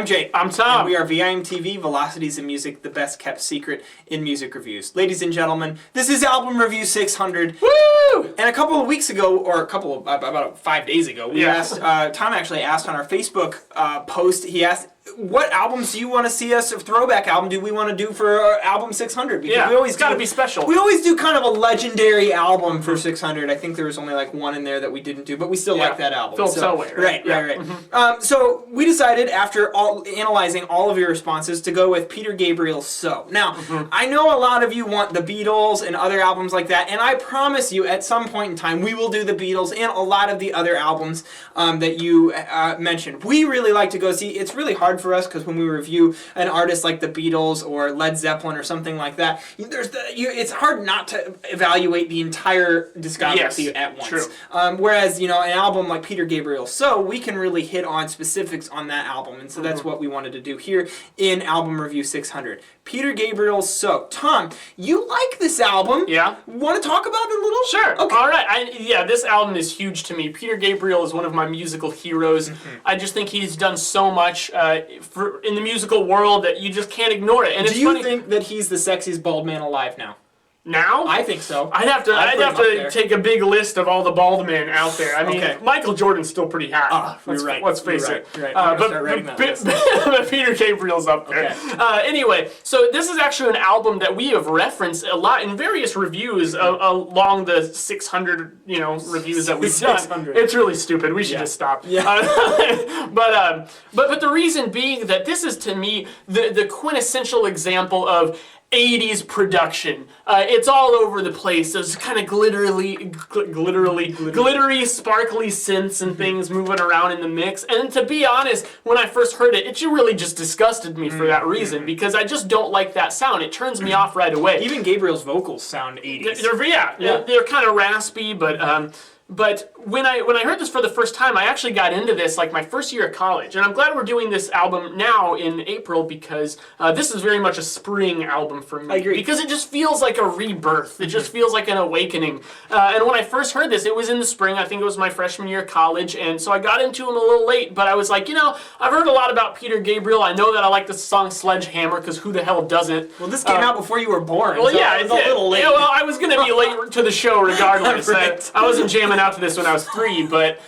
I'm Jake. I'm Tom. And we are VIMTV, Velocities in Music, the best kept secret in music reviews. Ladies and gentlemen, this is Album Review 600. Woo! And a couple of weeks ago, or about 5 days ago, we asked, Tom actually asked on our Facebook post, he asked, what albums do you want to see us, a throwback album, do we want to do for album 600? Because we always it's got to be special. We always do kind of a legendary album for 600. I think there was only like one in there that we didn't do, but we still like that album. Phil Selway, right? Right. So we decided, after analyzing all of your responses, to go with Peter Gabriel So. Now, I know a lot of you want the Beatles and other albums like that, and I promise you, at some point in time, we will do the Beatles and a lot of the other albums that you mentioned. We really like to go see. It's really hard for us because when we review an artist like the Beatles or Led Zeppelin or something like that, it's hard not to evaluate the entire discography at once. True. Whereas, an album like Peter Gabriel So, we can really hit on specifics on that album, and so that's what we wanted to do here in Album Review 600. Peter Gabriel So. Tom, you like this album? Yeah. Want to talk about it a little? Sure. Okay. All right. This album is huge to me. Peter Gabriel is one of my musical heroes. I just think he's done so much in the musical world that you just can't ignore it. And do you think that he's the sexiest bald man alive now? Now? I think so. I'd have to take a big list of all the bald men out there. I mean, Michael Jordan's still pretty hot. Let's face it. Right. But Peter Gabriel's up there. Okay. Anyway, so this is actually an album that we have referenced a lot in various reviews along the 600, reviews that we've done. It's really stupid. We should just stop. Yeah. But the reason being that this is, to me, the quintessential example of 80s production. It's all over the place. There's kind of glittery, sparkly synths and things moving around in the mix. And to be honest, when I first heard it, it really just disgusted me for that reason, because I just don't like that sound. It turns me off right away. Even Gabriel's vocals sound 80s. They're kind of raspy, but when I heard this for the first time, I actually got into this like my first year of college. And I'm glad we're doing this album now in April, because this is very much a spring album for me. I agree. Because it just feels like a rebirth. It just feels like an awakening. And when I first heard this, it was in the spring. I think it was my freshman year of college. And so I got into him a little late. But I was like, I've heard a lot about Peter Gabriel. I know that I like the song Sledgehammer, because who the hell doesn't? Well, this came out before you were born. Well, so it was a little late. Yeah, well, I was going to be late to the show regardless. Right. I wasn't jamming out to this when I was 3, but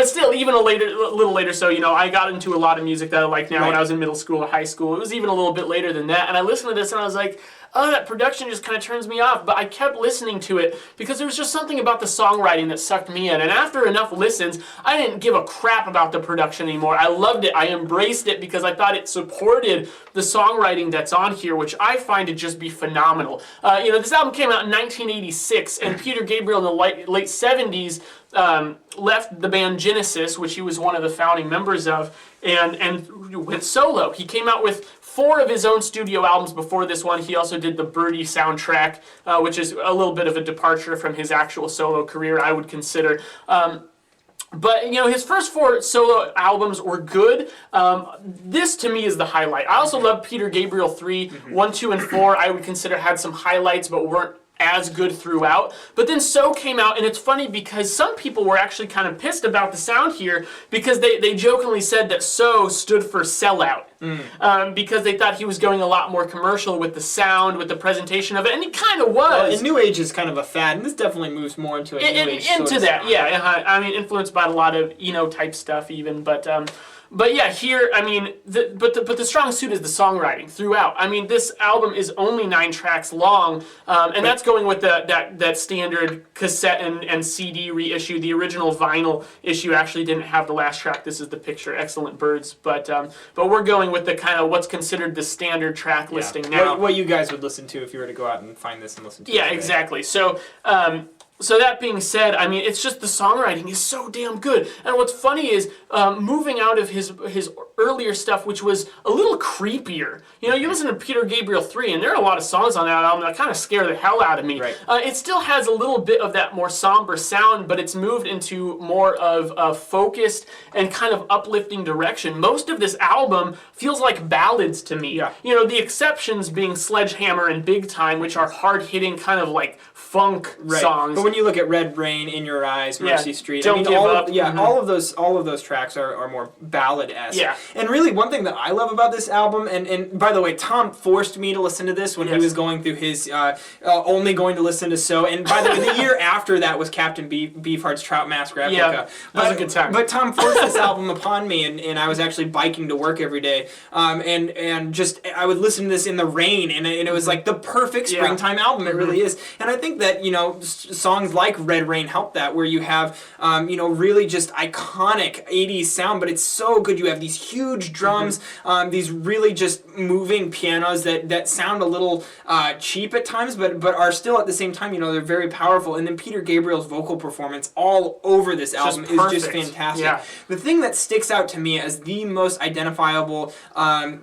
still, even a little later. So, I got into a lot of music that I like now when I was in middle school or high school. It was even a little bit later than that, and I listened to this and I was like, oh, that production just kind of turns me off. But I kept listening to it because there was just something about the songwriting that sucked me in. And after enough listens, I didn't give a crap about the production anymore. I loved it. I embraced it because I thought it supported the songwriting that's on here, which I find to just be phenomenal. This album came out in 1986, and Peter Gabriel in the late 70s left the band Genesis, which he was one of the founding members of, and went solo. He came out with 4 of his own studio albums before this one. He also did the Birdie soundtrack, which is a little bit of a departure from his actual solo career, I would consider. But, his first 4 solo albums were good. This, to me, is the highlight. I also love Peter Gabriel 3. 1, 2, and 4, I would consider had some highlights, but weren't as good throughout. But then So came out, and it's funny because some people were actually kind of pissed about the sound here, because they jokingly said that So stood for sellout. Because they thought he was going a lot more commercial with the sound, with the presentation of it, and he kind of was. And New Age is kind of a fad, and this definitely moves more into a New Age into that, sound. yeah. I mean, influenced by a lot of type stuff even, but yeah, here, I mean, the strong suit is the songwriting throughout. I mean, this album is only 9 tracks long, and that's going with that standard cassette and CD reissue. The original vinyl issue actually didn't have the last track. This is the picture, Excellent Birds, but we're going with the kind of what's considered the standard track listing now. What you guys would listen to if you were to go out and find this and listen to it. Yeah, exactly. So that being said, I mean, it's just the songwriting is so damn good. And what's funny is moving out of his earlier stuff, which was a little creepier. You listen to Peter Gabriel 3, and there are a lot of songs on that album that kind of scare the hell out of me. Right. It still has a little bit of that more somber sound, but it's moved into more of a focused and kind of uplifting direction. Most of this album feels like ballads to me. Yeah. The exceptions being Sledgehammer and Big Time, which are hard-hitting kind of like funk songs. But when you look at Red Rain, In Your Eyes, Mercy Street, Don't Give Up. all of those tracks are more ballad-esque. Yeah. And really, one thing that I love about this album, and by the way, Tom forced me to listen to this when he was going through his only going to listen to So. And by the way, the year after that was Captain Beefheart's Trout Mask replica. Yeah, that was a good time. But Tom forced this album upon me, and I was actually biking to work every day, and just I would listen to this in the rain, and it was like the perfect springtime album. It really is. And I think that songs like Red Rain help that, where you have really just iconic 80s sound, but it's so good. You have these huge drums, these really just moving pianos that sound a little cheap at times, but are still at the same time, they're very powerful. And then Peter Gabriel's vocal performance all over this album is just fantastic. Yeah. The thing that sticks out to me as the most identifiable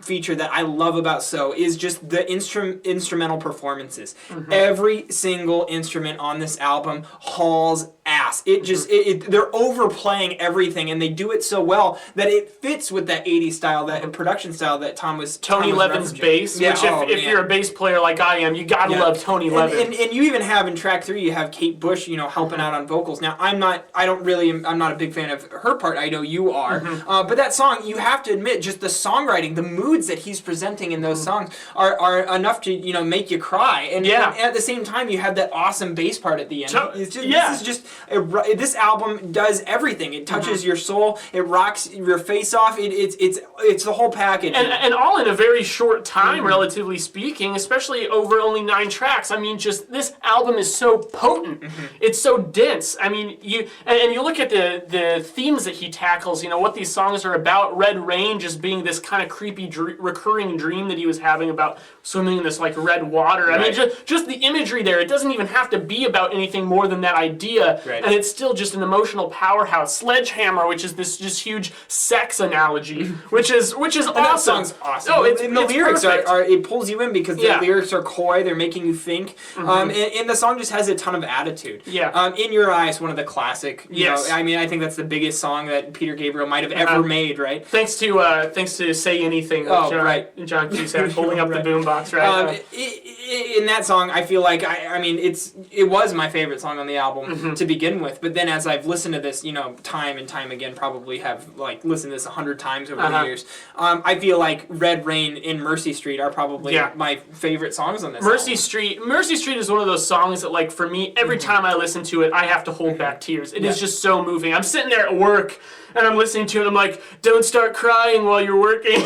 feature that I love about So is just the instrumental performances. Every single instrument on this album hauls ass. It just they're overplaying everything, and they do it so well that it fits with that 80s style, that production style that Tom was Tony Levin's bass, which if you're a bass player like I am, you gotta love Tony Levin. And you even have in track 3, you have Kate Bush, helping out on vocals. Now I'm not a big fan of her part. I know you are, but that song, you have to admit, just the songwriting, the moods that he's presenting in those songs are enough to make you cry. And at the same time, you have that awesome bass part at the end. This album does everything. It touches your soul. It rocks your face off. It's the whole package. And all in a very short time, relatively speaking, especially over only 9 tracks. I mean, just this album is so potent. It's so dense. I mean, you look at the themes that he tackles. What these songs are about. Red Rain just being this kind of creepy recurring dream that he was having about swimming in this like red water. I mean, just the imagery there. It doesn't even have to be about anything more than that idea. Right. And it's still just an emotional powerhouse. Sledgehammer, which is this just huge sex analogy, which is awesome. That song's awesome. Oh, and the lyrics are it pulls you in because the lyrics are coy. They're making you think. And the song just has a ton of attitude. Yeah. In Your Eyes, one of the classic. I think that's the biggest song that Peter Gabriel might have ever made. Right. Thanks to Say Anything. John Cusack holding up the boombox. Right. In that song, I feel like it was my favorite song on the album to begin with. But then as I've listened to this, time and time again, probably have listened to this 100 times over the years. I feel like Red Rain and Mercy Street are probably my favorite songs on this album. Mercy Street is one of those songs that, for me, every time I listen to it, I have to hold back tears. It is just so moving. I'm sitting there at work, and I'm listening to it, and I'm like, don't start crying while you're working.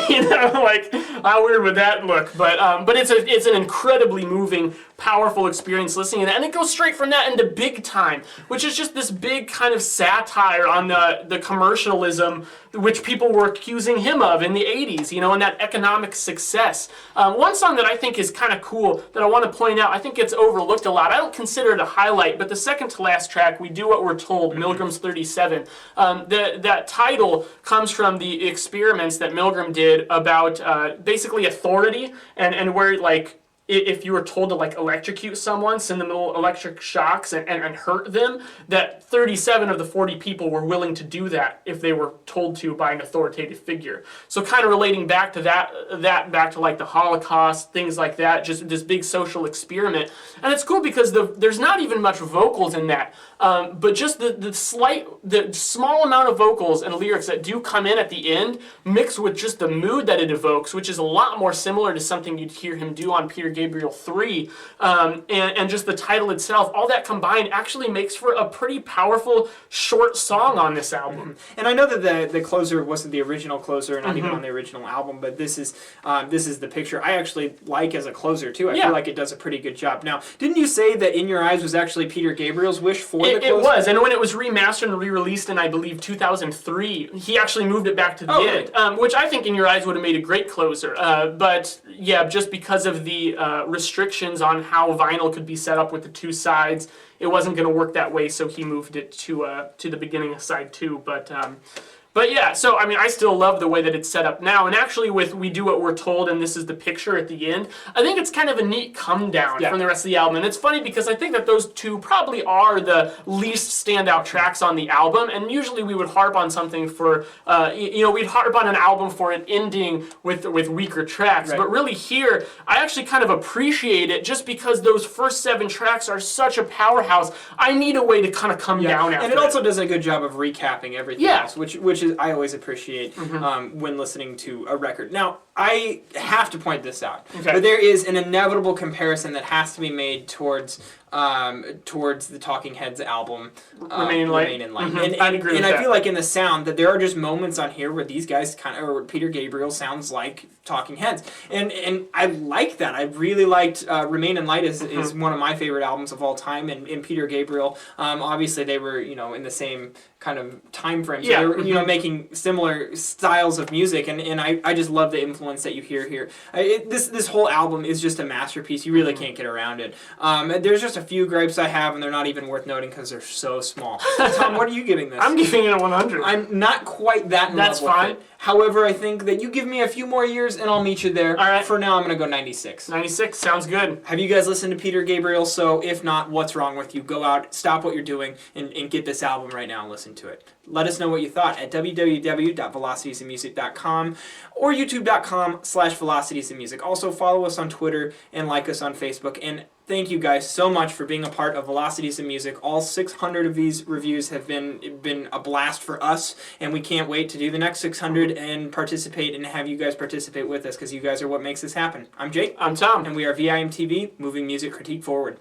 How weird would that look? But it's an incredibly moving, powerful experience listening to that. And it goes straight from that into Big Time, which is just this big kind of satire on the commercialism which people were accusing him of in the 80s, and that economic success. One song that I think is kind of cool that I want to point out, I think it's overlooked a lot. I don't consider it a highlight, but the second to last track, We Do What We're Told, Milgram's 37, that title comes from the experiments that Milgram did about basically authority and where if you were told to electrocute someone, send them little electric shocks and hurt them, that 37 of the 40 people were willing to do that if they were told to by an authoritative figure. So kind of relating back to that back to the Holocaust, things like that, just this big social experiment. And it's cool because there's not even much vocals in that, but just the small amount of vocals and lyrics that do come in at the end, mixed with just the mood that it evokes, which is a lot more similar to something you'd hear him do on Peter Gabriel 3, and just the title itself, all that combined actually makes for a pretty powerful short song on this album. And I know that the closer wasn't the original closer, not even on the original album, but this is the picture I actually like as a closer too. I feel like it does a pretty good job. Now, didn't you say that In Your Eyes was actually Peter Gabriel's wish for the closer? It was, and when it was remastered and re-released in, I believe, 2003, he actually moved it back to the end, which I think In Your Eyes would have made a great closer. But yeah, just because of the restrictions on how vinyl could be set up with the two sides, it wasn't going to work that way, so he moved it to the beginning of side 2. But yeah, so I mean, I still love the way that it's set up now. And actually, with We Do What We're Told, and this is the picture at the end, I think it's kind of a neat come down from the rest of the album. And it's funny because I think that those two probably are the least standout tracks on the album. And usually we would harp on something for, we'd harp on an album for an ending with weaker tracks. Right. But really here, I actually kind of appreciate it just because those first 7 tracks are such a powerhouse. I need a way to kind of come down after and it also does a good job of recapping everything else, which is I always appreciate when listening to a record. Now, I have to point this out, but there is an inevitable comparison that has to be made towards the Talking Heads album, Remain in Light. And I'd agree with that. I feel like in the sound that there are just moments on here where these guys or Peter Gabriel sounds like Talking Heads, and I like that. I really liked Remain in Light is one of my favorite albums of all time, and Peter Gabriel, obviously they were in the same kind of time frame, so they were making similar styles of music, and I just love the influence that you hear here. This whole album is just a masterpiece. You really can't get around it. There's just a few gripes I have, and they're not even worth noting because they're so small. Tom, what are you giving this? I'm giving it a 100. I'm not quite that in That's love with fine. it. However, I think that you give me a few more years and I'll meet you there. All right. For now, I'm going to go 96. 96 sounds good. Have you guys listened to Peter Gabriel So? If not, what's wrong with you? Go out, stop what you're doing, and get this album right now and listen to it. Let us know what you thought at www.velocitiesandmusic.com or youtube.com/velocitiesandmusic. Also, follow us on Twitter and like us on Facebook. And thank you guys so much for being a part of Velocities and Music. All 600 of these reviews have been a blast for us, and we can't wait to do the next 600 and participate and have you guys participate with us because you guys are what makes this happen. I'm Jake. I'm Tom. And we are VIMTV, moving music critique forward.